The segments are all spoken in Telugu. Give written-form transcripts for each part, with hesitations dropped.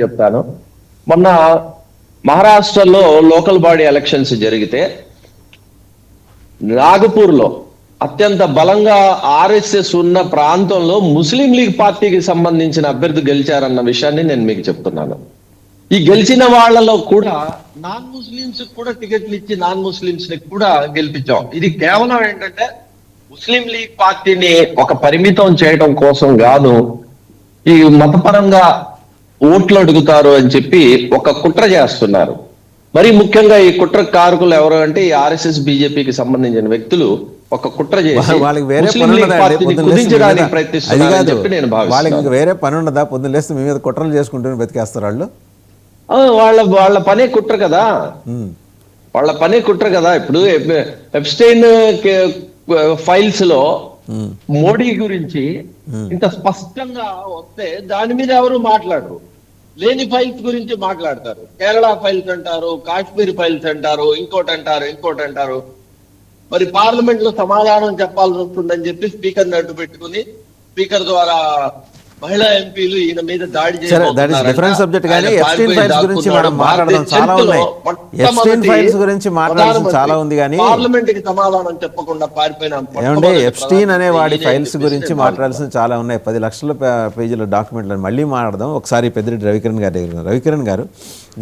చెప్తాను. మొన్న మహారాష్ట్రలో లోకల్ బాడీ ఎలక్షన్స్ జరిగితే నాగపూర్లో అత్యంత బలంగా ఆర్ఎస్ఎస్ ఉన్న ప్రాంతంలో ముస్లిం లీగ్ పార్టీకి సంబంధించిన అభ్యర్థి గెలిచారన్న విషయాన్ని నేను మీకు చెప్తున్నాను. ఈ గెలిచిన వాళ్ళలో కూడా నాన్ ముస్లింస్ కూడా టికెట్లు ఇచ్చి నాన్ ముస్లింస్ ని కూడా గెలిపించాం. ఇది కేవలం ఏంటంటే ముస్లిం లీగ్ పార్టీని ఒక పరిమితం చేయడం కోసం కాదు, ఈ మతపరంగా ఓట్లు అడుగుతారు అని చెప్పి ఒక కుట్ర చేస్తున్నారు. మరి ముఖ్యంగా ఈ కుట్ర కారకులు ఎవరు అంటే ఈ ఆర్ఎస్ఎస్ బీజేపీకి సంబంధించిన వ్యక్తులు ఒక కుట్ర చేసి వాళ్ళకి వేరే ప్రయత్నిస్తున్నారని చెప్పి నేను భావిస్తున్నాను. వేరే పని ఉండదా? పొద్దున్న లేస్తే మీ మీద కుట్రలు చేసుకుంటూ బతికేస్తారు వాళ్ళు. వాళ్ళ పనే కుట్ర కదా, వాళ్ళ పనే కుట్ర కదా. ఇప్పుడు ఎప్స్టైన్ ఫైల్స్ లో మోడీ గురించి ఇంత స్పష్టంగా వస్తే దాని మీద ఎవరు మాట్లాడరు. లేని ఫైల్స్ గురించి మాట్లాడతారు. కేరళ ఫైల్స్ అంటారు, కాశ్మీర్ ఫైల్స్ అంటారు, ఇంకోటి అంటారు. మరి పార్లమెంట్ లో సమాధానం చెప్పాల్సి వస్తుందని చెప్పి స్పీకర్ అడ్డు పెట్టుకుని స్పీకర్ ద్వారా మహిళా ఎంపీలు ఈయన మీద దాడి చాలా ఉంది కానీ పార్లమెంట్ కి సమాధానం చెప్పకుండా పారిపోయిన ఎప్స్టీన్ అనే వాడి ఫైల్స్ గురించి మాట్లాడాల్సిన చాలా ఉన్నాయి. 10 లక్షల పేజీల డాక్యుమెంట్లను మళ్ళీ మాట్లాడదాం. ఒకసారి పెద్దిరెడ్డి రవికిరణ్ గారి దగ్గర. రవికిరణ్ గారు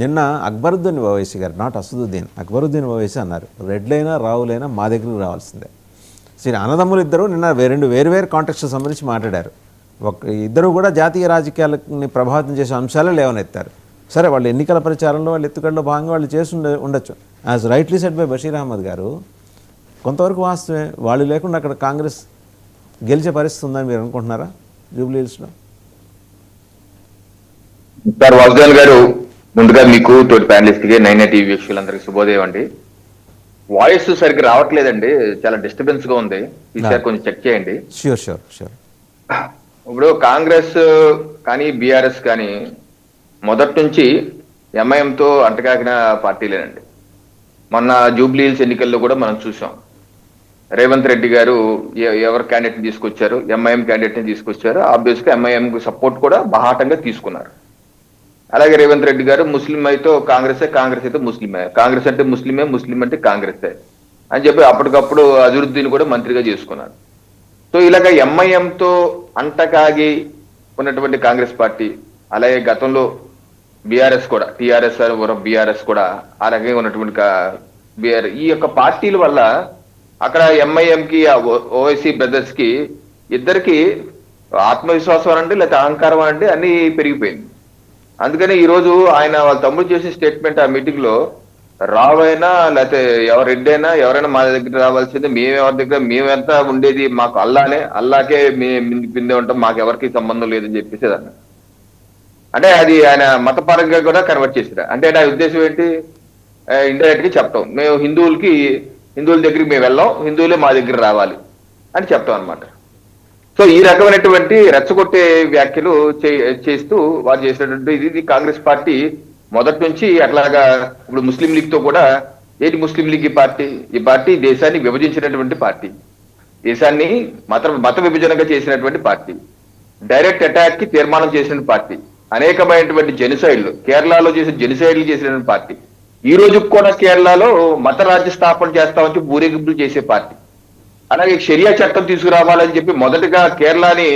నిన్న అక్బరుద్దీన్ ఓవైసీ గారు, నాట్ అసదుద్దీన్, అక్బరుద్దీన్ ఓవైసీ అన్నారు, రెడ్లైనా రావులైనా మా దగ్గరికి రావాల్సిందే. సరే, అన్నదమ్ములు ఇద్దరు నిన్న వేరు కాంటెక్స్ట్ సంబంధించి మాట్లాడారు. ఇద్దరు కూడా జాతీయ రాజకీయాలని ప్రభావితం చేసే అంశాలే లేవనెత్తారు. సరే, వాళ్ళు ఎన్నికల ప్రచారంలో వాళ్ళ ఎత్తుగడలో భాగంగా వాళ్ళు చేసి ఉండొచ్చు. As rightly said by Bashir Ahmad గారు, కొంతవరకు వాస్తవమే. వాళ్ళు లేకుండా అక్కడ కాంగ్రెస్ గెలిచే పరిస్థితి ఉందని మీరు అనుకుంటున్నారా జూబ్లీ హిల్స్లో? సార్ వాసుదేవన్ గారు, ముందుగా మీకు తోటి ప్యానలిస్ట్కి 9 టీవీ వీక్షకులందరికీ శుభోదయం అండి. వాయిస్ సరిగ్గా రావట్లేదండి, చాలా డిస్టర్బెన్స్ గా ఉంది. ఈసారి కొంచెం చెక్ చేయండి. షూర్. ఇప్పుడు కాంగ్రెస్ కానీ బీఆర్ఎస్ కానీ మొదటి నుంచి ఎంఐఎంతో అంటకాకిన పార్టీలేనండి. మొన్న జూబ్లీ హిల్స్ ఎన్నికల్లో కూడా మనం చూసాం. రేవంత్ రెడ్డి గారు ఎవరు క్యాండిడేట్ని తీసుకొచ్చారు? ఎంఐఎం క్యాండిడేట్ని తీసుకొచ్చారు. ఆబ్వియస్గా ఎంఐఎం సపోర్ట్ కూడా బహాటంగా తీసుకున్నారు. అలాగే రేవంత్ రెడ్డి గారు ముస్లిం అయితే కాంగ్రెస్ అయితే ముస్లిమే, కాంగ్రెస్ అంటే ముస్లిం అంటే కాంగ్రెసే అని చెప్పి అప్పటికప్పుడు అజరుద్దీన్ కూడా మంత్రిగా చేసుకున్నారు. సో ఇలాగ ఎంఐఎంతో అంటకాగి ఉన్నటువంటి కాంగ్రెస్ పార్టీ, అలాగే గతంలో బీఆర్ఎస్ కూడా, టీఆర్ఎస్ బీఆర్ఎస్ కూడా అలాగే ఉన్నటువంటి ఈ యొక్క పార్టీల వల్ల అక్కడ ఎంఐఎంకి ఓవైసీ బ్రదర్స్ కి ఇద్దరికి ఆత్మవిశ్వాసం అనండి లేకపోతే అహంకారం అనండి అన్ని పెరిగిపోయింది. అందుకని ఈరోజు వాళ్ళ తమ్ముడు చేసిన స్టేట్మెంట్ ఆ మీటింగ్ లో, రావైనా లేకపోతే రెడ్డైనా ఎవరైనా మా దగ్గర రావాల్సిందే, మేమెంత ఉండేది మాకు అల్లాకే పిందే ఉంటాం, మాకు ఎవరికి సంబంధం లేదని చెప్పేసి అన్న. అంటే అది ఆయన మతపరంగా కూడా కన్వర్ట్ చేసిరా. అంటే నా ఉద్దేశం ఏంటి? ఇండైరెక్ట్ గా చెప్తాం, మేము హిందువుల దగ్గరికి మేము వెళ్ళాం, హిందువులే మా దగ్గర రావాలి అని చెప్తాం అనమాట. సో ఈ రకమైనటువంటి రెచ్చగొట్టే వ్యాఖ్యలు చేస్తూ వారు చేసినటువంటి ఇది కాంగ్రెస్ పార్టీ మొదటి నుంచి అట్లాగా. ఇప్పుడు ముస్లిం లీగ్ తో కూడా ఏంటి ముస్లిం లీగ్ ఈ పార్టీ దేశాన్ని విభజించినటువంటి పార్టీ, దేశాన్ని మత విభజనగా చేసినటువంటి పార్టీ, డైరెక్ట్ అటాక్ కి తీర్మానం చేసిన పార్టీ, అనేకమైనటువంటి జెనిసైడ్లు కేరళలో చేసినటువంటి పార్టీ, ఈ రోజు కూడా కేరళలో మత రాజ్య స్థాపన చేస్తామని చెప్పి ఊరేగింపులు చేసే పార్టీ, అలాగే షరియా చట్టం తీసుకురావాలని చెప్పి మొదటగా కేరళని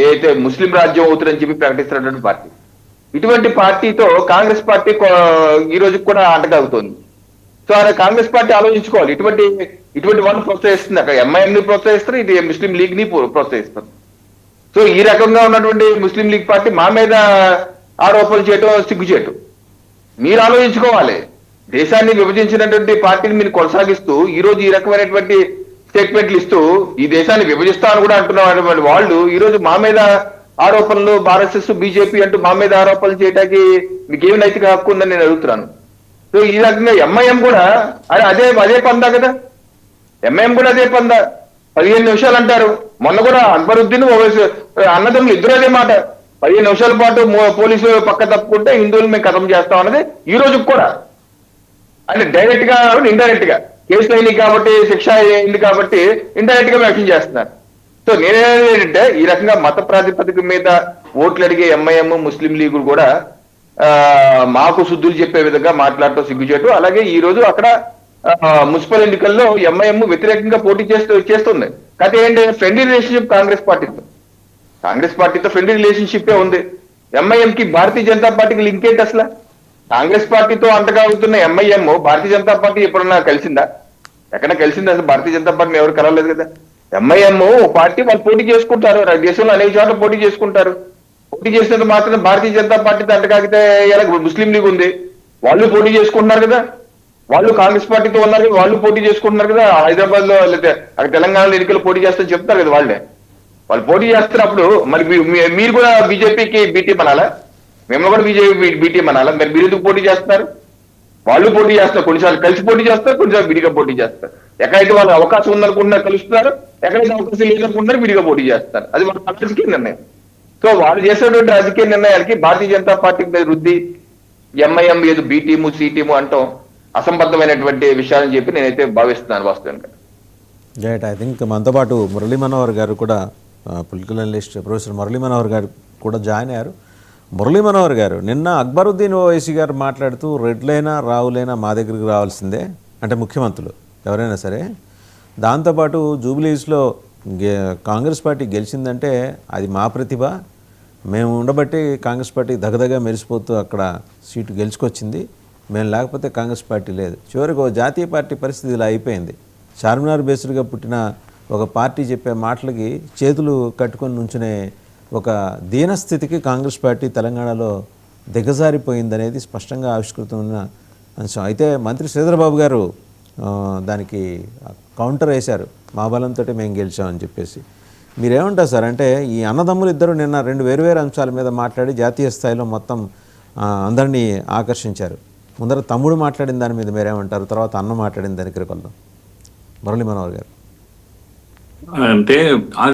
ఏదైతే ముస్లిం రాజ్యం అవుతుందని చెప్పి ప్రకటిస్తున్నటువంటి పార్టీ. ఇటువంటి పార్టీతో కాంగ్రెస్ పార్టీ ఈ రోజు కూడా అంటగలుగుతుంది. సో అలా కాంగ్రెస్ పార్టీ ఆలోచించుకోవాలి. ఇటువంటి వాళ్ళు ప్రోత్సహిస్తుంది. అక్కడ ఎంఐఎంని ప్రోత్సహిస్తారు, ఇది ముస్లిం లీగ్ ని ప్రోత్సహిస్తారు. సో ఈ రకంగా ఉన్నటువంటి ముస్లిం లీగ్ పార్టీ మా మీద ఆరోపణలు చేయటం సిగ్గుచేయటం. మీరు ఆలోచించుకోవాలి. దేశాన్ని విభజించినటువంటి పార్టీని మీరు కొనసాగిస్తూ ఈ రోజు ఈ రకమైనటువంటి స్టేట్మెంట్లు ఇస్తూ ఈ దేశాన్ని విభజిస్తామని కూడా అంటున్నటువంటి వాళ్ళు ఈ రోజు మా మీద ఆరోపణలు, ఆర్ఎస్ఎస్ బీజేపీ అంటూ మా మీద ఆరోపణలు చేయడానికి మీకేమి నైతిక హక్కు ఉందని నేను అడుగుతున్నాను. సో ఈ రకంగా ఎంఐఎం కూడా అదే పందా కదా, ఎంఐఎం కూడా అదే పందా. 15 నిమిషాలు అంటారు. మొన్న కూడా అక్బరుద్దీన్ అన్నదమ్ములు ఇద్దరు అదే మాట. 15 నిమిషాల పాటు పోలీసులు పక్క తప్పుకుంటే హిందువులు మేము ఖతం చేస్తాం అన్నది ఈ రోజు కూడా. అంటే డైరెక్ట్ గా ఇండైరెక్ట్ గా కేసులు అయినాయి కాబట్టి, శిక్ష అయింది కాబట్టి ఇండైరెక్ట్ గా వ్యాఖ్యం చేస్తున్నారు. సో నేనేంటంటే ఈ రకంగా మత ప్రాతిపదిక మీద ఓట్లు అడిగే ఎంఐఎం ముస్లిం లీగ్ కూడా మాకు శుద్ధులు చెప్పే విధంగా మాట్లాడటం సిగ్గుచేటు. అలాగే ఈ రోజు అక్కడ మున్సిపల్ ఎన్నికల్లో ఎంఐఎం వ్యతిరేకంగా పోటీ చేస్తుంది. కాకపోతే ఏంటి, ఫ్రెండ్లీ రిలేషన్షిప్ కాంగ్రెస్ పార్టీతో ఫ్రెండ్లీ రిలేషన్షిప్ ఉంది. ఎంఐఎం కి భారతీయ జనతా పార్టీకి లింక్ ఏంటి అసలు? కాంగ్రెస్ పార్టీతో అంటగా అవుతున్న ఎంఐఎం భారతీయ జనతా పార్టీ ఎప్పుడన్నా కలిసిందా? ఎక్కడ కలిసిందా? అసలు భారతీయ జనతా పార్టీని ఎవరు కలవలేదు కదా. ఎంఐఎం పార్టీ వాళ్ళు పోటీ చేసుకుంటారు, దేశంలో అనేక చోట్ల పోటీ చేసుకుంటారు. పోటీ చేసినందుకు మాత్రం భారతీయ జనతా పార్టీతో అంటకాగితే ముస్లిం లీగ్ ఉంది, వాళ్ళు పోటీ చేసుకుంటున్నారు కదా. వాళ్ళు కాంగ్రెస్ పార్టీతో ఉన్నారు, వాళ్ళు పోటీ చేసుకుంటున్నారు కదా. హైదరాబాద్ లో లేదా అక్కడ తెలంగాణలో ఎన్నికలు పోటీ చేస్తారని చెప్తారు కదా వాళ్ళే. వాళ్ళు పోటీ చేస్తారు. అప్పుడు మరి మీరు కూడా బీజేపీకి బీటీ అనాలా? మేము కూడా బీజేపీ బీటీ అనాలా? మరి మీరు ఎందుకు పోటీ చేస్తున్నారు? వాళ్ళు పోటీ చేస్తారు, కొన్నిసార్లు కలిసి పోటీ చేస్తారు, కొన్నిసార్లు విడిగా పోటీ చేస్తారు. ఎక్కడైతే వాళ్ళు అవకాశం ఉందనుకుంటున్నారు కలుస్తున్నారు, ఎక్కడైతే అవకాశం లేదనుకుంటున్నారు విడిగా పోటీ చేస్తారు. అది వాళ్ళ రాజకీయ నిర్ణయం. సో వాళ్ళు చేసేటువంటి రాజకీయ నిర్ణయాలకి భారతీయ జనతా పార్టీ మీద రుద్ది ఎంఐఎం ఏదో బి టీము సి టీము అంటాం అసంబద్ధమైనటువంటి విషయాలని చెప్పి నేనైతే భావిస్తున్నాను వాస్తవంగా. రైట్. ఐ థింక్ మనతో పాటు మురళీ మనోహర్ గారు కూడా, political analyst professor Murali Manohar గారు కూడా జాయిన్ అయ్యారు. మురళీ మనోహర్ గారు, నిన్న అక్బరుద్దీన్ ఓవైసీ గారు మాట్లాడుతూ రెడ్లైనా రావులైనా మా దగ్గరికి రావాల్సిందే, అంటే ముఖ్యమంత్రులు ఎవరైనా సరే, దాంతోపాటు జూబ్లీస్లో కాంగ్రెస్ పార్టీ గెలిచిందంటే అది మా ప్రతిభ, మేము ఉండబట్టి కాంగ్రెస్ పార్టీ దగదగా మెరిసిపోతూ అక్కడ సీటు గెలుచుకొచ్చింది, మేము లేకపోతే కాంగ్రెస్ పార్టీ లేదు. చివరికి ఒక జాతీయ పార్టీ పరిస్థితి ఇలా అయిపోయింది. చార్మినార్ బేస్డ్గా పుట్టిన ఒక పార్టీ చెప్పే మాటలకి చేతులు కట్టుకొని నుంచునే ఒక దీనస్థితికి కాంగ్రెస్ పార్టీ తెలంగాణలో దిగజారిపోయిందనేది స్పష్టంగా ఆవిష్కృతమైన అంశం. అయితే మంత్రి శ్రీధరబాబు గారు దానికి కౌంటర్ వేశారు, మా బలంతో మేము గెలిచామని చెప్పేసి. మీరేమంటారు సార్? అంటే ఈ అన్నదమ్ములు ఇద్దరు నిన్న రెండు వేరువేరు అంశాల మీద మాట్లాడి జాతీయ స్థాయిలో మొత్తం అందరినీ ఆకర్షించారు. ముందర తమ్ముడు మాట్లాడిన దాని మీద మీరేమంటారు, తర్వాత అన్న మాట్లాడిన దానికి వెళ్దాం. మురళీ మనోహర్ గారు. అంటే